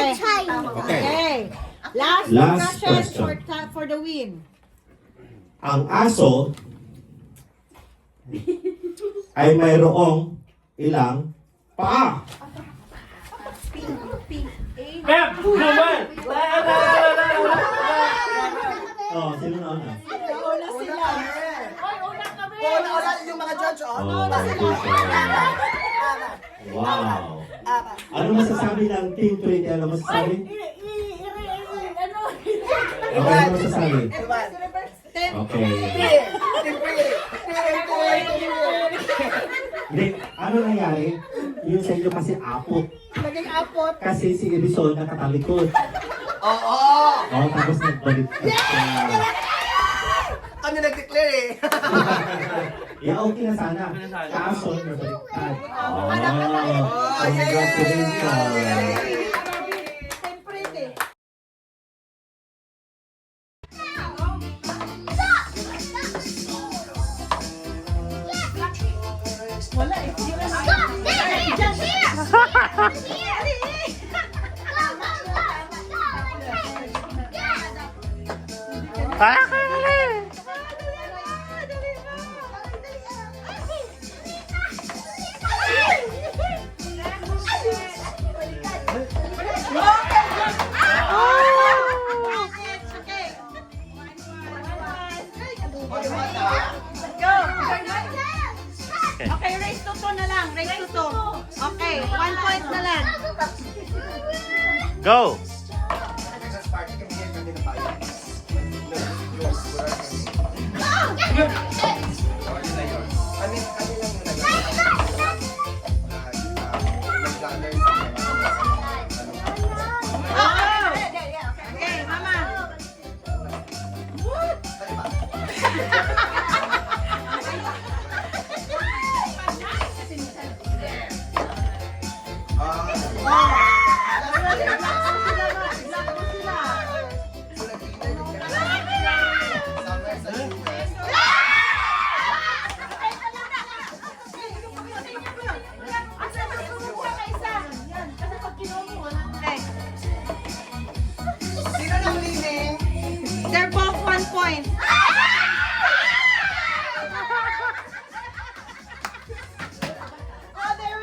Okay. Last question for the win. Ang aso ay mayroong ilang paa. Ma'am! Naman! Oh, sino na una? Una sila. Una yung mga judge, oh. Wow. Ano masasabi ng Team 20? Ano masasabi? Ano masasabi? Okay. Hindi, ano nangyari? Yung sa inyo kasi apot. Naging apot. Kasi si Edison nakatalikod. Oo! Oh, tapos nagbalik siya. Kami nag-declare eh. Yeah, okay na sana. Kaso, nabaliktad. Oh, congratulations. Siyempre, eh. Wala eh. Okay, race to 2 na lang. Race to 2. Okay, 1 point na lang. Go! Okay, mama. Sino nang leaning? They're both